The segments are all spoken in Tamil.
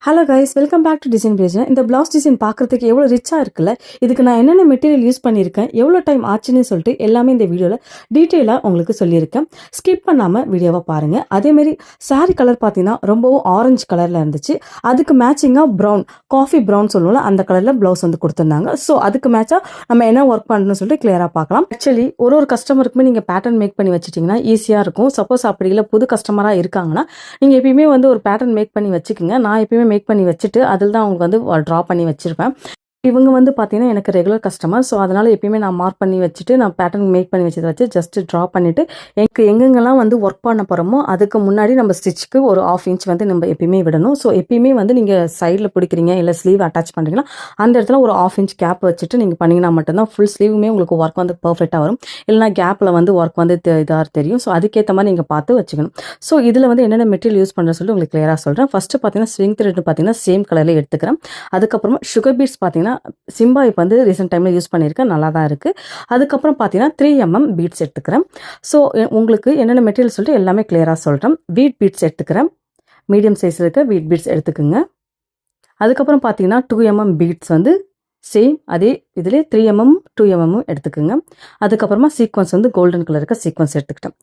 Hello guys, welcome back to design page. இந்த பிளவுஸ் டிசைன் பார்க்குறதுக்கு எவ்வளோ ரிச்சாக இருக்குல்ல. இதுக்கு நான் என்னென்ன மெட்டீரியல் யூஸ் பண்ணியிருக்கேன், எவ்வளோ டைம் ஆச்சுன்னு சொல்லிட்டு எல்லாமே இந்த வீடியோவில் டீட்டெயிலாக உங்களுக்கு சொல்லியிருக்கேன். ஸ்கிப் பண்ணாமல் வீடியோவை பாருங்கள். அதேமாரி சாரீ கலர் பார்த்தீங்கன்னா ரொம்பவும் ஆரஞ்சு கலரில் இருந்துச்சு. அதுக்கு மேட்சிங்காக ப்ரௌன், காஃபி ப்ரௌன் சொல்லுவோம்ல, அந்த கலரில் ப்ளவுஸ் வந்து கொடுத்துருந்தாங்க. ஸோ அதுக்கு மேட்சாக நம்ம என்ன ஒர்க் பண்ணணும்னு சொல்லிட்டு கிளியராக பார்க்கலாம். ஆக்சுவலி ஒரு கஸ்டமருக்குமே நீங்கள் பேட்டர்ன் மேக் பண்ணி வச்சிட்டிங்கன்னா ஈஸியாக இருக்கும். சப்போஸ் அப்படி இல்லை புது கஸ்டமராக இருக்காங்கன்னா நீங்கள் எப்பயுமே வந்து ஒரு பேட்டர்ன் மேக் பண்ணி வச்சுக்கோங்க. நான் எப்பயுமே மேக் பண்ணி வச்சுட்டு அதில் தான் அவங்க வந்து ட்ரா பண்ணி வச்சுருப்பேன். இவங்க வந்து பார்த்தீங்கன்னா எனக்கு ரெகுலர் கஸ்டமர். ஸோ அதனால் எப்பயுமே நான் மார்க் பண்ணி வச்சுட்டு நான் பேட்டர்ன் மேக் பண்ணி வச்சதை வச்சு ஜஸ்ட் ட்ரா பண்ணிவிட்டு எனக்கு எங்கெங்கெல்லாம் வந்து ஒர்க் பண்ண போகிறோமோ அதுக்கு முன்னாடி நம்ம ஸ்டிச்சுக்கு ஒரு 1/2 இன்ச் வந்து நம்ம எப்பயுமே விடணும். ஸோ எப்பயுமே வந்து நீங்கள் சைடில் பிடிக்கிறீங்க இல்லை ஸ்லீவ் அட்டாச் பண்ணுறீங்கன்னா அந்த இடத்துல ஒரு 1/2 இன்ச் கேப் வச்சுட்டு நீங்கள் பண்ணிங்கன்னா மட்டும்தான் ஃபுல் ஸ்லீவுமே உங்களுக்கு ஒர்க் வந்து பர்ஃபெக்டாக வரும். இல்லைனா கேப்பில் வந்து ஒர்க் வந்து இதாக தெரியும். ஸோ அதுக்கேற்ற மாதிரி நீங்கள் பார்த்து வச்சுக்கணும். ஸோ இதில் வந்து என்னென்ன மெட்டீரியல் யூஸ் பண்ணுறேன்னு சொல்லிட்டு உங்களுக்கு கிளியராக சொல்கிறேன். ஃபஸ்ட்டு பார்த்தீங்கன்னா ஸ்விங் த்ரெட் பார்த்தீங்கன்னா சேம் கலரில் எடுத்துக்கிறேன். அதுக்கப்புறமா சுகர் பீட்ஸ் பார்த்தீங்கன்னா சிம்பா இப்போ வந்து ரீசெண்ட் டைமில் யூஸ் பண்ணியிருக்கேன், நல்லா தான் இருக்குது. அதுக்கப்புறம் பார்த்தீங்கன்னா 3mm பீட்ஸ் எடுத்துக்கிறேன். ஸோ உங்களுக்கு என்னென்ன மெட்டீரியல் சொல்லிட்டு எல்லாமே கிளியராக சொல்கிறேன். வீட் பீட்ஸ் எடுத்துக்கிறேன், மீடியம் சைஸ் இருக்க வீட் பீட்ஸ் எடுத்துக்கோங்க. அதுக்கப்புறம் பார்த்தீங்கன்னா 2mm பீட்ஸ் வந்து சேம் அதே இதிலே 3mm 2mm எடுத்துக்கோங்க. அதுக்கப்புறமா சீக்வன்ஸ் வந்து கோல்டன் கலர் இருக்க சீக்வன்ஸ் எடுத்துக்கிட்டேன்.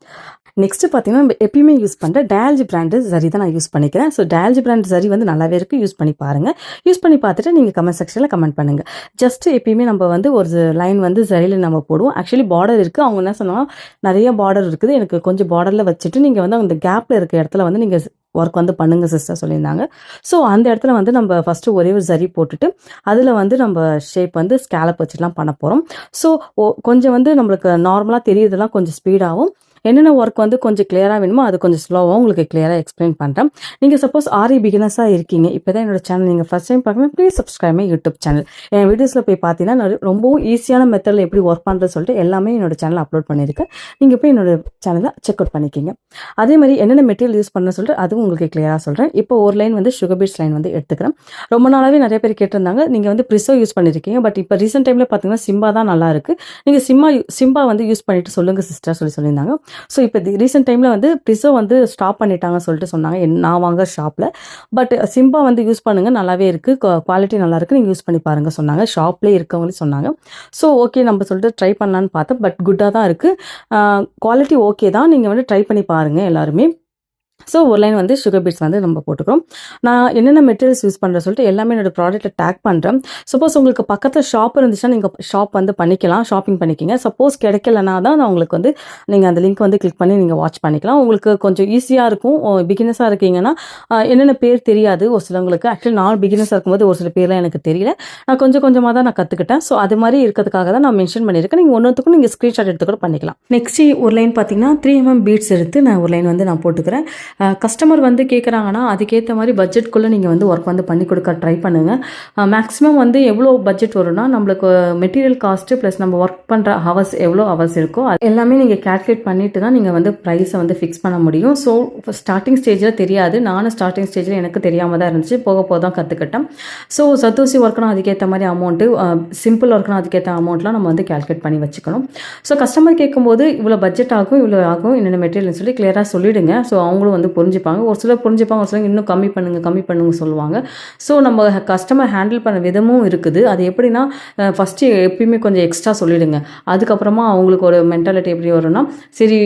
நெக்ஸ்ட்டு பார்த்தீங்கன்னா எப்பயுமே யூஸ் பண்ணுற டயாலஜி பிராண்டு சரி தான் நான் யூஸ் பண்ணிக்கிறேன். ஸோ டயாலஜி பிராண்ட் சரி வந்து நல்லாவே இருக்குது, யூஸ் பண்ணி பாருங்கள். யூஸ் பண்ணி பார்த்துட்டு நீங்கள் கமெண்ட் செக்ஷனில் கமெண்ட் பண்ணுங்கள். ஜஸ்ட்டு எப்பயுமே நம்ம வந்து ஒரு லைன் வந்து சரியில் நம்ம போடுவோம். ஆக்சுவலி பார்டர் இருக்குது, அவங்க என்ன சொன்னாலும் நிறைய பார்டர் இருக்குது, எனக்கு கொஞ்சம் பார்டரில் வச்சுட்டு நீங்கள் வந்து அந்த கேப்பில் இருக்க இடத்துல வந்து நீங்கள் ஒர்க் வந்து பண்ணுங்க சிஸ்டர் சொல்லியிருந்தாங்க. ஸோ அந்த இடத்துல வந்து நம்ம ஃபஸ்ட்டு ஒரே ஒரு சரி போட்டுட்டு அதில் வந்து நம்ம ஷேப் வந்து ஸ்கேலப் வச்சுலாம் பண்ண போகிறோம். ஸோ கொஞ்சம் வந்து நம்மளுக்கு நார்மலாக தெரியுறதுலாம் கொஞ்சம் ஸ்பீடாகவும், என்னென்ன ஒர்க் வந்து கொஞ்சம் கிளியராக வேணுமோ அது கொஞ்சம் ஸ்லோவாகவும் உங்களுக்கு கிளியராக எக்ஸ்பிளைன் பண்ணுறேன். நீங்கள் சப்போஸ் ஆரி பிகினர்ஸாக இருக்கீங்க, இப்போ தான் என்னோட சேனல் நீங்கள் ஃபஸ்ட் டைம் பார்க்கணும், please subscribe my YouTube channel. என் வீடியோஸில் போய் பார்த்தீங்கன்னா நான் ரொம்பவும் ஈஸியான மெத்தடில் எப்படி ஒர்க் பண்ணுறது சொல்லிட்டு எல்லாமே என்னோட சேனலில் அப்லோட் பண்ணியிருக்கேன். நீங்கள் போய் என்னோட சேனலை செக் அவுட் பண்ணிக்கிங்க. அதே மாதிரி என்னென்ன மெட்டீரியல் யூஸ் பண்ண சொல்லிட்டு அதுவும் உங்களுக்கு கிளியராக சொல்கிறேன். இப்போ ஒரு லைன் வந்து சுகர் பீட்ஸ் லைன் வந்து எடுத்துக்கிறேன். ரொம்ப நாளாகவே நிறைய பேர் கேட்டிருந்தாங்க, நீங்கள் வந்து ப்ரிசோ யூஸ் பண்ணியிருக்கீங்க, பட் இப்போ ரீசெண்ட் டைமில் பார்த்தீங்கன்னா சிம்பா தான் நல்லா இருக்குது, நீங்கள் சிம்பா வந்து யூஸ் பண்ணிட்டு சொல்லுங்கள் சிஸ்டர் சொல்லியிருந்தாங்க. ஸோ இப்போ ரீசெண்ட் டைமில் வந்து ப்ரிசோ வந்து ஸ்டாப் பண்ணிட்டாங்கன்னு சொல்லிட்டு சொன்னாங்க நான் வாங்க ஷாப்பில். பட் சிம்பா வந்து யூஸ் பண்ணுங்கள், நல்லாவே இருக்குது, குவாலிட்டி நல்லா இருக்குது, நீங்கள் யூஸ் பண்ணி பாருங்கள் சொன்னாங்க, ஷாப்லேயே இருக்கவங்களே சொன்னாங்க. ஸோ ஓகே நம்ம சொல்லிட்டு ட்ரை பண்ணலான்னு பார்த்தேன். பட் குட்டாக தான் இருக்குது, குவாலிட்டி ஓகே தான், நீங்கள் வந்து ட்ரை பண்ணி பாருங்கள் எல்லாருமே. ஸோ ஒரு லைன் வந்து சுகர் பீட்ஸ் வந்து நம்ம போட்டுக்கிறோம். நான் என்னென்ன மெட்டீரியல்ஸ் யூஸ் பண்ணுறேன் சொல்லிட்டு எல்லாமே என்னோடய ப்ராடக்ட்டை டேக் பண்ணுறேன். சப்போஸ் உங்களுக்கு பக்கத்தில் ஷாப் இருந்துச்சுன்னா நீங்கள் ஷாப் வந்து பண்ணிக்கலாம், ஷாப்பிங் பண்ணிக்கிங்க. சப்போஸ் கிடைக்கலனா தான் நான் உங்களுக்கு வந்து நீங்கள் அந்த லிங்க் வந்து கிளிக் பண்ணி நீங்கள் வாட்ச் பண்ணிக்கலாம். உங்களுக்கு கொஞ்சம் ஈஸியாக இருக்கும். பிகினஸாக இருக்கீங்கன்னா என்னென்ன பேர் தெரியாது ஒரு சிலவங்களுக்கு. ஆக்சுவலி நான் பிகினஸாக இருக்கும்போது ஒரு சில பேர்லாம் எனக்கு தெரியல, நான் கொஞ்சமாக தான் நான் கற்றுக்கிட்டேன். ஸோ அது மாதிரி இருக்கிறதுக்காக தான் நான் மென்ஷன் பண்ணியிருக்கேன். நீங்கள் ஒன்றுத்துக்கும் நீங்கள் ஸ்க்ரீன்ஷாட் எடுத்து கூட பண்ணிக்கலாம். நெக்ஸ்ட்டு ஒரு லைன் பார்த்தீங்கன்னா 3mm பீட்ஸ் எடுத்து நான் ஒரு லைன் வந்து நான் போட்டுக்கிறேன். கஸ்டமர் வந்து கேட்குறாங்கன்னா அதுக்கேற்ற மாதிரி பட்ஜெட்குள்ளே நீங்கள் வந்து ஒர்க் வந்து பண்ணி கொடுக்க ட்ரை பண்ணுங்கள். மேக்ஸிமம் வந்து எவ்வளோ பட்ஜெட் வரும்னா நம்மளுக்கு மெட்டீரியல் காஸ்ட்டு ப்ளஸ் நம்ம ஒர்க் பண்ணுற ஹவர்ஸ் எவ்வளோ ஹவர்ஸ் இருக்கோ அது எல்லாமே நீங்கள் கேல்குலேட் பண்ணிவிட்டு தான் நீங்கள் வந்து ப்ரைஸை வந்து ஃபிக்ஸ் பண்ண முடியும். ஸோ ஸ்டார்டிங் ஸ்டேஜில் தெரியாது, நானும் ஸ்டார்டிங் ஸ்டேஜில் எனக்கு தெரியாமல் தான் இருந்துச்சு, போக தான் கற்றுக்கிட்டேன். ஸோ சத்தோசி ஒர்க்குனா அதுக்கேற்ற மாதிரி அமௌண்ட்டு, சிம்பிள் ஒர்க்குனா அதுக்கேற்ற அமௌண்ட்லாம் நம்ம வந்து கேல்குலேட் பண்ணி வச்சுக்கணும். ஸோ கஸ்டமர் கேட்கும்போது இவ்வளோ பட்ஜெட் ஆகும், இவ்வளோ ஆகும், என்னென்ன மெட்டீரியல்னு சொல்லி கிளியராக சொல்லிவிடுங்க. ஸோ அவங்களும் வந்து புரிஞ்சுப்பாங்க. ஒரு சிலர் புரிஞ்சுப்பாங்க, ஒரு சிலர் இன்னும் கம்மி பண்ணுங்க சொல்லுவாங்க. ஸோ நம்ம கஸ்டமர் ஹேண்டில் பண்ண விதமும் இருக்குது. அது எப்படின்னா ஃபஸ்ட்டு எப்பயுமே கொஞ்சம் எக்ஸ்ட்ரா சொல்லிவிடுங்க. அதுக்கப்புறமா அவங்களுக்கு ஒரு மென்டாலிட்டி எப்படி வரும்னா சரி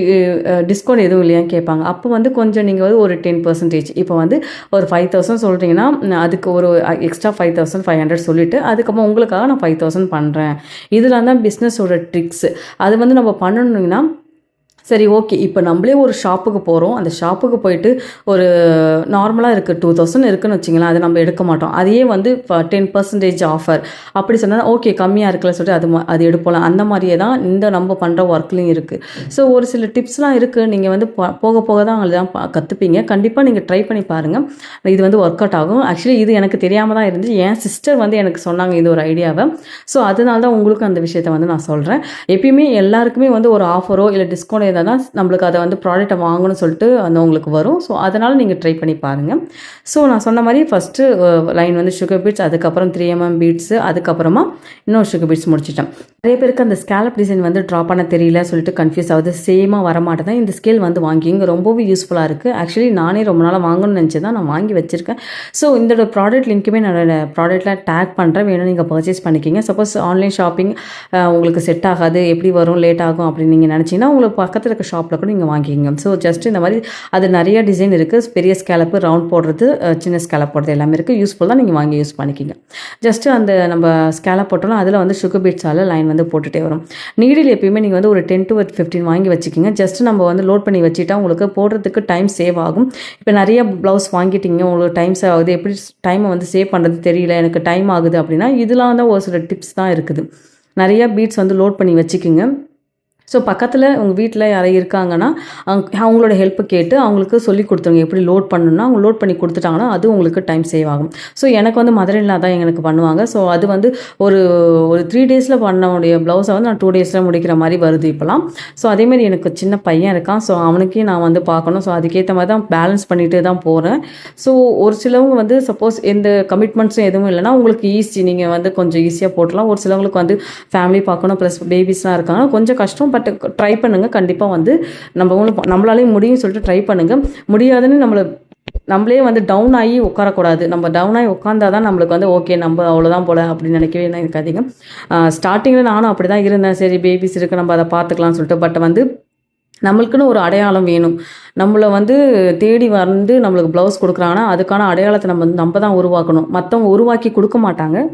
டிஸ்கவுண்ட் எதுவும் இல்லையான்னு கேட்பாங்க. அப்போ வந்து கொஞ்சம் நீங்கள் வந்து ஒரு 10% இப்போ வந்து ஒரு 5,000 சொல்கிறீங்கன்னா அதுக்கு ஒரு எக்ஸ்ட்ரா 5,500 சொல்லிவிட்டு அதுக்கப்புறம் உங்களுக்காக நான் 5,000 பண்ணுறேன். இதெல்லாம் தான் பிஸ்னஸோட ட்ரிக்ஸ். அது வந்து நம்ம பண்ணணுங்கன்னா சரி ஓகே இப்போ நம்மளே ஒரு ஷாப்புக்கு போகிறோம், அந்த ஷாப்புக்கு போயிட்டு ஒரு நார்மலாக இருக்குது 2,000 இருக்குதுன்னு வச்சிங்களேன், அது நம்ம எடுக்க மாட்டோம். அதையே வந்து 10% ஆஃபர் அப்படி சொன்னால் ஓகே கம்மியாக இருக்குல்ல சொல்லிட்டு அது எடுப்போம். அந்த மாதிரியே தான் இந்த நம்ம பண்ணுற ஒர்க்லையும் இருக்குது. ஸோ ஒரு சில டிப்ஸ்லாம் இருக்குது, நீங்கள் வந்து போக தான் அதெல்லாம் கற்றுப்பீங்க. கண்டிப்பாக நீங்கள் ட்ரை பண்ணி பாருங்கள், இது வந்து ஒர்க் அவுட் ஆகும். ஆக்சுவலி இது எனக்கு தெரியாமல் தான் இருந்துச்சு, என் சிஸ்டர் வந்து எனக்கு சொன்னாங்க இது ஒரு ஐடியாவை. ஸோ அதனால தான் உங்களுக்கு அந்த விஷயத்தை வந்து நான் சொல்கிறேன். எப்பயுமே எல்லாருக்குமே வந்து ஒரு ஆஃபரோ இல்லை டிஸ்கவுண்ட் இருந்தால் தான் நம்மளுக்கு அதை வந்து ப்ராடக்ட்டை வாங்கணும்னு சொல்லிட்டு அந்த உங்களுக்கு வரும். ஸோ அதனால் நீங்கள் ட்ரை பண்ணி பாருங்கள். ஸோ நான் சொன்ன மாதிரி ஃபஸ்ட்டு லைன் வந்து சுகர் பீட்ஸ், அதுக்கப்புறம் 3mm பீட்ஸு, அதுக்கப்புறமா இன்னொரு சுகர் பீட்ஸ் முடிச்சிட்டேன். நிறைய பேருக்கு அந்த ஸ்கேலப் டிசைன் வந்து ட்ரா பண்ண தெரியல சொல்லிட்டு கன்ஃபியூஸ் ஆகுது. சேமாக வரமாட்டேன். இந்த ஸ்கேல் வந்து வாங்கிங்க, ரொம்பவே யூஸ்ஃபுல்லாக இருக்குது. ஆக்சுவலி நானே ரொம்ப நாளாக வாங்கணும்னு நினச்சி தான் நான் வாங்கி வச்சுருக்கேன். ஸோ இந்த ப்ராடக்ட் லிங்க்குமே நான் ப்ராடக்ட்டில் டேக் பண்ணுறேன், வேணும் நீங்கள் பர்ச்சேஸ் பண்ணிக்கிங்க. சப்போஸ் ஆன்லைன் ஷாப்பிங் உங்களுக்கு செட் ஆகாது, எப்படி வரும், லேட் ஆகும் அப்படின்னு நீங்கள் நினச்சிங்கன்னா உங்களுக்கு பக்கத்தில் இருக்க ஷாப்பில் கூட நீங்கள் வாங்கிக்கிங்க. ஸோ ஜஸ்ட் இந்த மாதிரி அது நிறைய டிசைன் இருக்குது. பெரிய ஸ்கேலப்பு, ரவுண்ட் போடுறது, சின்ன ஸ்கேலப் போடுறது எல்லாமே இருக்குது. யூஸ்ஃபுல் தான், நீங்கள் வாங்கி யூஸ் பண்ணிக்கிங்க. ஜஸ்ட்டு அந்த நம்ம ஸ்கேலப் போட்டோம்னா அதில் வந்து சுகர் பீட்ஸால் லைன் வந்து போட்டுகிட்டே வரும். நீடில் எப்பயுமே நீங்கள் வந்து ஒரு 10 to 15 வாங்கி வச்சுக்கிங்க. ஜஸ்ட் நம்ம வந்து லோட் பண்ணி வச்சுட்டா உங்களுக்கு போடுறதுக்கு டைம் சேவ் ஆகும். இப்போ நிறைய ப்ளவுஸ் வாங்கிட்டீங்க, உங்களுக்கு டைம் சேவ் ஆகுது, எப்படி டைமை வந்து சேவ் பண்ணுறது தெரியல, எனக்கு டைம் ஆகுது அப்படின்னா இதெல்லாம் தான் ஒரு சில டிப்ஸ் தான் இருக்குது. நிறையா பீட்ஸ் வந்து லோட் பண்ணி வச்சுக்கிங்க. ஸோ பக்கத்தில் உங்கள் வீட்டில் யாராவது இருக்காங்கன்னா அவங்களோட ஹெல்ப்பு கேட்டு அவங்களுக்கு சொல்லி கொடுத்துருங்க எப்படி லோட் பண்ணணும்னா. அவங்க லோட் பண்ணி கொடுத்துட்டாங்கன்னா அது உங்களுக்கு டைம் சேவ் ஆகும். ஸோ எனக்கு வந்து மதர்-இன்-லா தான் எனக்கு பண்ணுவாங்க. ஸோ அது வந்து ஒரு 3 days பண்ணக்கூடிய ப்ளவுஸை வந்து நான் 2 days முடிக்கிற மாதிரி வருது இப்போலாம். ஸோ அதேமாதிரி எனக்கு சின்ன பையன் இருக்கான். ஸோ அவனுக்கே நான் வந்து பார்க்கணும். ஸோ அதுக்கேற்ற மாதிரி தான் பேலன்ஸ் பண்ணிகிட்டே தான் போகிறேன். ஸோ ஒரு சிலவங்க வந்து சப்போஸ் எந்த கமிட்மெண்ட்ஸும் எதுவும் இல்லைனா உங்களுக்கு ஈஸி, நீங்கள் வந்து கொஞ்சம் ஈஸியாக போட்டலாம். ஒரு சிலவங்களுக்கு வந்து ஃபேமிலி பார்க்கணும், ப்ளஸ் பேபிஸ்லாம் இருக்காங்க, கொஞ்சம் கஷ்டம். பட் ட்ரை பண்ணுங்கள், கண்டிப்பாக வந்து நம்மளாலே முடியும்னு சொல்லிட்டு ட்ரை பண்ணுங்கள். முடியாதுன்னு நம்மளே வந்து டவுன் ஆகி உட்காரக்கூடாது. நம்ம டவுன் ஆகி உட்காந்தா தான் நம்மளுக்கு வந்து ஓகே நம்ம அவ்வளோதான் போல அப்படின்னு நினைக்கவே இருக்காதீங்க. ஸ்டார்டிங்கில் நானும் அப்படி தான் இருந்தேன். சரி பேபிஸ் இருக்குது, நம்ம அதை பார்த்துக்கலாம்னு சொல்லிட்டு. பட் வந்து நம்மளுக்குன்னு ஒரு அடையாளம் வேணும். நம்மளை வந்து தேடி வந்து நம்மளுக்கு ப்ளவுஸ் கொடுக்குறாங்கன்னா அதுக்கான அடையாளத்தை நம்ம தான் உருவாக்கணும். மற்றவங்க உருவாக்கி கொடுக்க மாட்டாங்க,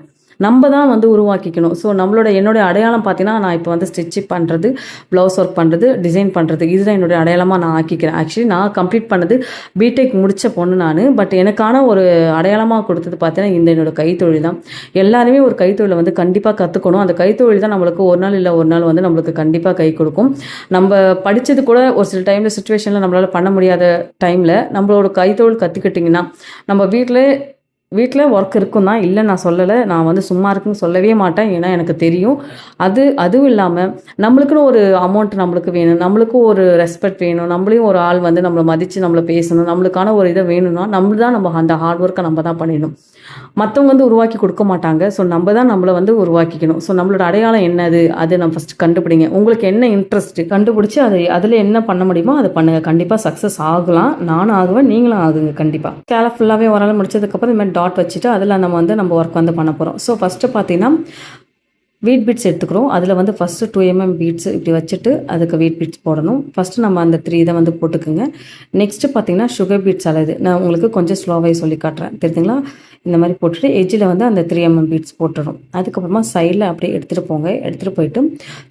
நம்ம தான் வந்து உருவாக்கிக்கணும். ஸோ என்னுடைய அடையாளம் பார்த்தீங்கன்னா, நான் இப்போ வந்து ஸ்டிச்சு பண்ணுறது, ப்ளவுஸ் ஒர்க் பண்ணுறது, டிசைன் பண்ணுறது, இதுதான் என்னுடைய அடையாளமாக நான் ஆக்கிக்கிறேன். ஆக்சுவலி நான் கம்ப்ளீட் பண்ணது பிடெக் முடித்த பொண்ணு நான். பட் எனக்கான ஒரு அடையாளமாக கொடுத்தது பார்த்தீங்கன்னா இந்த என்னோடய கைத்தொழில் தான். எல்லாருமே ஒரு கைத்தொழிலை வந்து கண்டிப்பாக கற்றுக்கணும். அந்த கைத்தொழில் தான் நம்மளுக்கு ஒரு நாள் இல்லை ஒரு நாள் வந்து நம்மளுக்கு கண்டிப்பாக கை கொடுக்கும். நம்ம படித்தது கூட ஒரு சில டைமில் சுச்சுவேஷனில் நம்மளால் பண்ண முடியாத டைமில் நம்மளோட கைத்தொழில் கற்றுக்கிட்டிங்கன்னா நம்ம வீட்டில் ஒர்க் இருக்கும் தான், இல்லை நான் சொல்லலை, நான் வந்து சும்மா இருக்குன்னு சொல்லவே மாட்டேன். ஏன்னா எனக்கு தெரியும். அதுவும் இல்லாமல் நம்மளுக்குன்னு ஒரு அமௌண்ட் நம்மளுக்கு வேணும், நம்மளுக்கும் ஒரு ரெஸ்பெக்ட் வேணும், நம்மளையும் ஒரு ஆள் வந்து நம்மளை மதித்து நம்மளை பேசணும், நம்மளுக்கான ஒரு இதை வேணும்னா நம்ம அந்த ஹார்ட் ஒர்க்கை நம்ம தான் பண்ணிடணும். மற்றவங்க வந்து உருவாக்கி கொடுக்க மாட்டாங்க. ஸோ நம்ம தான் நம்மளை வந்து உருவாக்கிக்கணும். ஸோ நம்மளோட அடையாளம் என்னது அது நம்ம ஃபஸ்ட்டு கண்டுபிடிங்க. உங்களுக்கு என்ன இன்ட்ரெஸ்ட்டு கண்டுபிடிச்சி அதில் என்ன பண்ண முடியுமோ அதை பண்ணுங்கள். கண்டிப்பாக சக்ஸஸ் ஆகலாம். நானும் ஆகுவேன், நீங்களும் ஆகுங்க. கண்டிப்பாக ஸ்கேலப் ஃபுல்லாகவே ஒரு நாள் முடிச்சதுக்கப்புறம் இந்த மாதிரி டாட் வச்சுட்டு அதில் நம்ம ஒர்க் வந்து பண்ண போகிறோம். ஸோ ஃபஸ்ட்டு பார்த்தீங்கன்னா வீட் பீட்ஸ் எடுத்துக்கிறோம். அதில் வந்து ஃபஸ்ட்டு 2mm பீட்ஸ் இப்படி வச்சுட்டு அதுக்கு வீட் பீட்ஸ் போடணும். ஃபஸ்ட்டு நம்ம அந்த 3 இதை வந்து போட்டுக்குங்க. நெக்ஸ்ட்டு பார்த்தீங்கன்னா சுகர் பீட்ஸ் அளவு நான் உங்களுக்கு கொஞ்சம் ஸ்லோவாக சொல்லி காட்டுறேன், தெரியுதுங்களா? இந்த மாதிரி போட்டுட்டு எஜ்ஜில் வந்து அந்த 3mm பீட்ஸ் போட்டுடும். அதுக்கப்புறமா சைடில் அப்படியே எடுத்துகிட்டு போங்க. எடுத்துகிட்டு போயிட்டு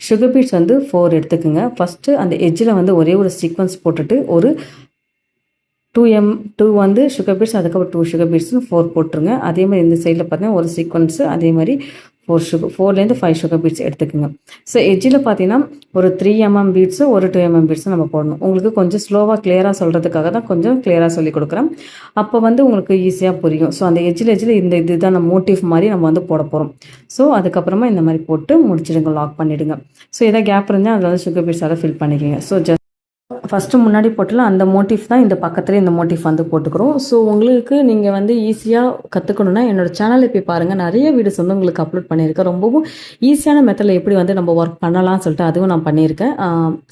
சுகர் பீட்ஸ் வந்து 4 எடுத்துக்குங்க. ஃபஸ்ட்டு அந்த எஜ்ஜில் வந்து ஒரே ஒரு சீக்வன்ஸ் போட்டுட்டு ஒரு 2 வந்து சுகர் பீட்ஸ், அதுக்கப்புறம் 2 சுகர் பீட்ஸ்னு 4 போட்டுருங்க. அதே மாதிரி இந்த சைடில் பார்த்தீங்கன்னா ஒரு சீக்வன்ஸு, அதே மாதிரி 4லேருந்து 5 சுகர் பீட்ஸ் எடுத்துக்கோங்க. ஸோ எஜ்ஜில் பார்த்தீங்கன்னா ஒரு 3mm பீட்ஸு, ஒரு 2mm பீட்ஸும் நம்ம போடணும். உங்களுக்கு கொஞ்சம் ஸ்லோவாக கிளியராக சொல்கிறதுக்காக தான் கொஞ்சம் கிளியராக சொல்லி கொடுக்குறேன். அப்போ வந்து உங்களுக்கு ஈஸியாக புரியும். ஸோ அந்த எஜ்ஜில் இதுதான் நம்ம மோட்டிவ் மாதிரி நம்ம வந்து போட போகிறோம். ஸோ அதுக்கப்புறமா இந்த மாதிரி போட்டு முடிச்சிடுங்க, லாக் பண்ணிவிடுங்க. ஸோ எதாவது கேப் இருந்தால் அதில் வந்து சுகர் பீட்ஸால் ஃபில் பண்ணிக்கோங்க. ஸோ ஃபஸ்ட்டு முன்னாடி போட்டல அந்த மோட்டிவ் தான் இந்த பக்கத்துலேயே இந்த மோட்டிவ் வந்து போட்டுக்கிறோம். ஸோ உங்களுக்கு நீங்கள் வந்து ஈஸியாக கற்றுக்கணுன்னா என்னோடய சேனலில் போய் பாருங்கள், நிறைய வீடியோஸ் வந்து உங்களுக்கு அப்லோட் பண்ணியிருக்கேன். ரொம்பவும் ஈஸியான மெத்தடில் எப்படி வந்து நம்ம ஒர்க் பண்ணலாம்னு சொல்லிட்டு அதுவும் நான் பண்ணியிருக்கேன்.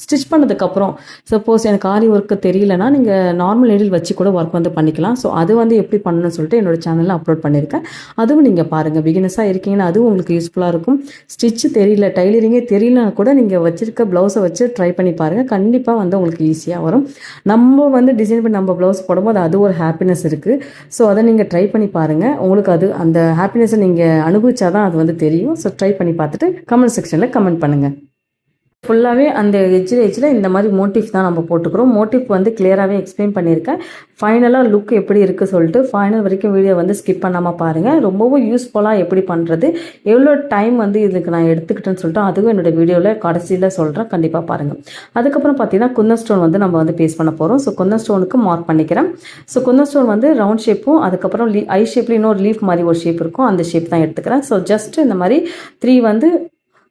ஸ்டிச் பண்ணதுக்கப்புறம் சப்போஸ் எனக்கு ஆரி ஒர்க்கு தெரியலனா நீங்கள் நார்மல் நீடில் வச்சு கூட ஒர்க் வந்து பண்ணிக்கலாம். ஸோ அது வந்து எப்படி பண்ணணும்னு சொல்லிட்டு என்னோடய சேனலில் அப்லோட் பண்ணியிருக்கேன். அதுவும் நீங்கள் பாருங்கள். பிகினஸாக இருக்கீங்கன்னா அதுவும் உங்களுக்கு யூஸ்ஃபுல்லாக இருக்கும். ஸ்டிச்சு தெரியல, டைலரிங்கே தெரியலனா கூட நீங்கள் வச்சுருக்க ப்ளவுஸை வச்சு ட்ரை பண்ணி பாருங்கள். கண்டிப்பாக வந்து உங்களுக்கு ஈஸியாக வரும். நம்ம வந்து டிசைன் பண்ணி நம்ம ப்ளவுஸ் போடும்போது அது ஒரு ஹாப்பினஸ் இருக்குது. ஸோ அதை நீங்கள் ட்ரை பண்ணி பாருங்கள். உங்களுக்கு அந்த ஹாப்பினஸை நீங்கள் அனுபவிச்சாதான் அது வந்து தெரியும். ஸோ ட்ரை பண்ணி பார்த்துட்டு கமெண்ட் செக்ஷனில் கமெண்ட் பண்ணுங்கள். ஃபுல்லாகவே அந்த எஜ்ஜில் இந்த மாதிரி மோட்டிவ் தான் நம்ம போட்டுக்கிறோம். மோட்டிவ் வந்து கிளியராகவே எக்ஸ்பிளைன் பண்ணியிருக்கேன். ஃபைனலாக லுக் எப்படி இருக்குது சொல்லிட்டு ஃபைனல் வரைக்கும் வீடியோ வந்து ஸ்கிப் பண்ணாமல் பாருங்கள். ரொம்பவும் யூஸ்ஃபுல்லாக எப்படி பண்ணுறது, எவ்வளோ டைம் வந்து இதுக்கு நான் எடுத்துக்கிட்டேன்னு சொல்லிட்டு அதுவும் என்னோடய வீடியோவில் கடைசியில் சொல்கிறேன், கண்டிப்பாக பாருங்கள். அதுக்கப்புறம் பார்த்தீங்கன்னா குந்தன் ஸ்டோன் வந்து நம்ம வந்து பேஸ்ட் பண்ண போகிறோம். ஸோ குந்தன் ஸ்டோனுக்கு மார்க் பண்ணிக்கிறேன். ஸோ குந்தன் ஸ்டோன் வந்து ரவுண்ட் ஷேப்பும் அதுக்கப்புறம் ஐ ஷேப்பில் இன்னொரு லீஃப் மாதிரி ஒரு ஷேப் இருக்கும், அந்த ஷேப் தான் எடுத்துக்கிறேன். ஸோ ஜஸ்ட் இந்த மாதிரி 3 வந்து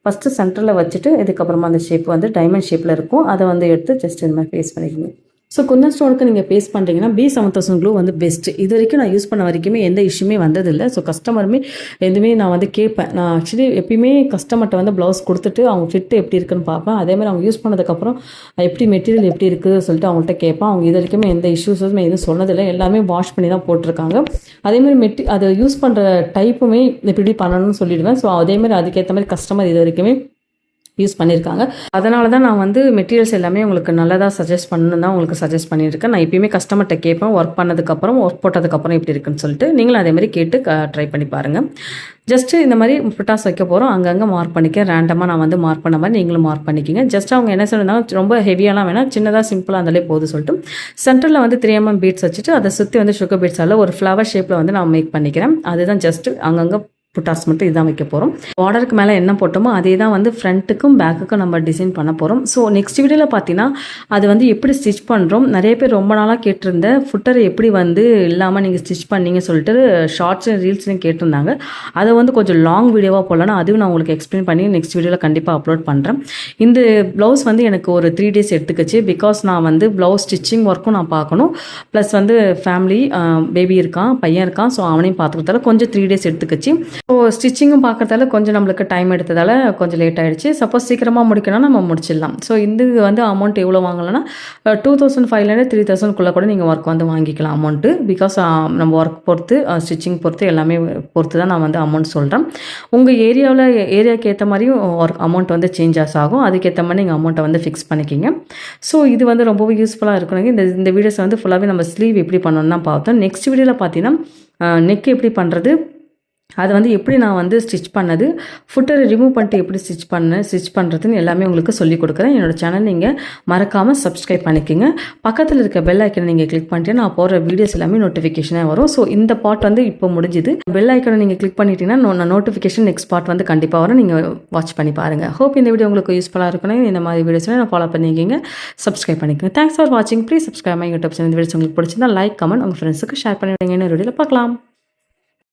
ஃபஸ்ட்டு சென்டரில் வச்சுட்டு இதுக்கப்புறமா அந்த ஷேப் வந்து டைமண்ட் ஷேப்பில் இருக்கும். அதை வந்து எடுத்து ஜஸ்ட் இந்த மாதிரி பேஸ்ட் பண்ணிக்கணும். ஸோ குந்தன் ஸ்டோனுக்கு நீங்கள் பேஸ்ட் பண்ணுறீங்கன்னா B7000 க்ளூ வந்து பெஸ்ட்டு. இது வரைக்கும் நான் யூஸ் பண்ண வரைக்குமே எந்த இஷ்யூமே வந்ததில்லை. ஸோ கஸ்டமருமே எதுவுமே நான் வந்து கேட்பேன். நான் ஆக்சுவலி எப்பயுமே கஸ்டமர்கிட்ட வந்து ப்ளவுஸ் கொடுத்துட்டு அவங்க ஃபிட்டு எப்படி இருக்குன்னு பார்ப்பேன். அதேமாதிரி அவங்க யூஸ் பண்ணதுக்கப்புறம் எப்படி மெட்டீரியல் எப்படி இருக்குது சொல்லிட்டு அவங்கள்ட்ட கேட்பேன். அவங்க இது வரைக்குமே எந்த இஷ்யூஸுமே எதுவும் சொன்னதில்லை. எல்லாமே வாஷ் பண்ணி தான் போட்டிருக்காங்க. அதேமாதிரி அதை யூஸ் பண்ணுற டைப்புமே எப்படி பண்ணணும்னு சொல்லிடுவேன். ஸோ அதேமாதிரி அதுக்கேற்ற மாதிரி கஸ்டமர் இது வரைக்குமே யூஸ் பண்ணியிருக்காங்க. அதனால தான் நான் வந்து மெட்டீரியல்ஸ் எல்லாமே உங்களுக்கு நல்லதாக சஜஸ்ட் பண்ணணும் தான் உங்களுக்கு சஜஸ்ட் பண்ணியிருக்கேன். நான் எப்பயுமே கஸ்டமர்கிட்ட கேட்பேன், ஒர்க் பண்ணதுக்கப்புறம் ஒர்க் போட்டதுக்கப்புறம் இப்படி இருக்குன்னு சொல்லிட்டு. நீங்களும் அதேமாதிரி கேட்டு ட்ரை பண்ணி பாருங்கள். ஜஸ்ட்டு இந்த மாதிரி புட்டாஸ் வைக்க போகிறோம். அங்கங்கே மார்க் பண்ணிக்க, ரேண்டமாக நான் வந்து மார்க் பண்ண மாதிரி நீங்களும் மார்க் பண்ணிக்கிங்க. ஜஸ்ட் அவங்க என்ன சொல்லியிருந்தாங்க, ரொம்ப ஹெவியாலாம் வேணாம், சின்னதாக சிம்பிளாக இருந்தாலே போதும் சொல்லிட்டு சென்டரில் வந்து 3 mm பீட்ஸ் வச்சுட்டு அதை சுற்றி வந்து சுகர் பீட்ஸால் ஒரு ஃப்ளவர் ஷேப்பில் வந்து நான் மேக் பண்ணிக்கிறேன். அதுதான் ஜஸ்ட்டு அங்கங்கே புட்டாஸ் மட்டும் இதான் வைக்க போகிறோம். பார்டருக்கு மேலே என்ன போட்டோமோ அதே தான் வந்து ஃப்ரண்ட்டுக்கும் பேக்குக்கும் நம்ம டிசைன் பண்ண போகிறோம். ஸோ நெக்ஸ்ட் வீடியோவில் பார்த்தீங்கன்னா அது வந்து எப்படி ஸ்டிச் பண்ணுறோம். நிறைய பேர் ரொம்ப நாளாக கேட்டிருந்த ஃபுட்டரை எப்படி வந்து இல்லாமல் நீங்கள் ஸ்டிச் பண்ணீங்க சொல்லிட்டு ஷார்ட்ஸ் ரீல்ஸ்லையும் கேட்டிருந்தாங்க. அதை வந்து கொஞ்சம் லாங் வீடியோவாக போடலான்னா அதுவும் நான் உங்களுக்கு எக்ஸ்பிளைன் பண்ணி நெக்ஸ்ட் வீடியோவில் கண்டிப்பாக அப்லோட் பண்ணுறேன். இந்த ப்ளவுஸ் வந்து எனக்கு ஒரு 3 days எடுத்துக்கிச்சு. பிகாஸ் நான் வந்து ப்ளவுஸ் ஸ்டிச்சிங் ஒர்க்கும் நான் பார்க்கணும், ப்ளஸ் வந்து ஃபேமிலி பேபி இருக்கான், பையன் இருக்கான். ஸோ அவனையும் பார்த்துக்கிறதால கொஞ்சம் 3 days எடுத்துக்கிச்சு. ஸோ ஸ்டிச்சிங்கும் பார்க்கறதால கொஞ்சம் நம்மளுக்கு டைம் எடுத்ததால் கொஞ்சம் லேட் ஆகிடுச்சு. சப்போஸ் சீக்கிரமாக முடிக்கணும்னா நம்ம முடிச்சிடலாம். ஸோ இந்த வந்து அமௌண்ட் எவ்வளோ வாங்கலாம்னா 2500 3000 கூட நீங்கள் ஒர்க் வந்து வாங்கிக்கலாம் அமௌண்ட்டு. பிகாஸ் நம்ம ஒர்க் பொறுத்து ஸ்டிச்சிங் பொறுத்து எல்லாமே பொறுத்து தான் நான் வந்து அமௌண்ட் சொல்கிறேன். உங்கள் ஏரியாவுக்கு ஏற்ற மாதிரியும் ஒர்க் அமௌண்ட் வந்து சேஞ்சஸ் ஆகும். அதுக்கேற்ற மாதிரி நீங்கள் அமௌண்ட்டை வந்து ஃபிக்ஸ் பண்ணிக்கிங்க. ஸோ இது வந்து ரொம்பவே யூஸ்ஃபுல்லாக இருக்கணுங்க. இந்த வீடியோஸ் வந்து ஃபுல்லாகவே நம்ம ஸ்லீவ் எப்படி பண்ணணும்னு தான் பார்த்தோம். நெக்ஸ்ட் வீடியோவில் பார்த்தீங்கன்னா நெக் எப்படி பண்ணுறது, அதை வந்து எப்படி நான் வந்து ஸ்டிச் பண்ணது, ஃபுட்டரை ரிமூவ் பண்ணிட்டு எப்படி ஸ்டிச் பண்ணுறதுன்னு எல்லாமே உங்களுக்கு சொல்லிக் கொடுக்குறேன். என்னோடய சேனல் நீங்கள் மறக்காமல் சப்ஸ்கிரைப் பண்ணிக்கோங்க. பக்கத்தில் இருக்க பெல் ஐக்கனை நீங்கள் கிளிக் பண்ணிட்டு நான் போகிற வீடியோஸ் எல்லாமே நோட்டிஃபிகேஷனாக வரும். ஸோ இந்த பார்ட் வந்து இப்போ முடிஞ்சுது. பெல் ஐக்கனை நீங்கள் கிளிக் பண்ணிட்டீங்கன்னா நோட்டிஃபிகேஷன் நெக்ஸ்ட் பார்ட் வந்து கண்டிப்பாக வரும். நீங்கள் வாட்ச் பண்ணி பாருங்கள். ஹோப் இந்த வீடியோ உங்களுக்கு யூஸ்ஃபுல்லாக இருக்கணும். இந்த மாதிரி வீடியோஸ்லாம் நான் ஃபாலோ பண்ணிக்கிங்க, சப்ஸ்கிரைப் பண்ணிக்கோங்க. தேங்க்ஸ் ஃபார் வாட்சிங். Please subscribe my YouTube channel. இந்த வீடியோஸ் உங்களுக்கு பிடிச்சிருந்தா லைக், கமெண்ட் உங்கள் ஃப்ரெண்ட்ஸுக்கு ஷேர் பண்ணிவிடுங்க. இன்னொரு வீடியோவில் பார்க்கலாம்.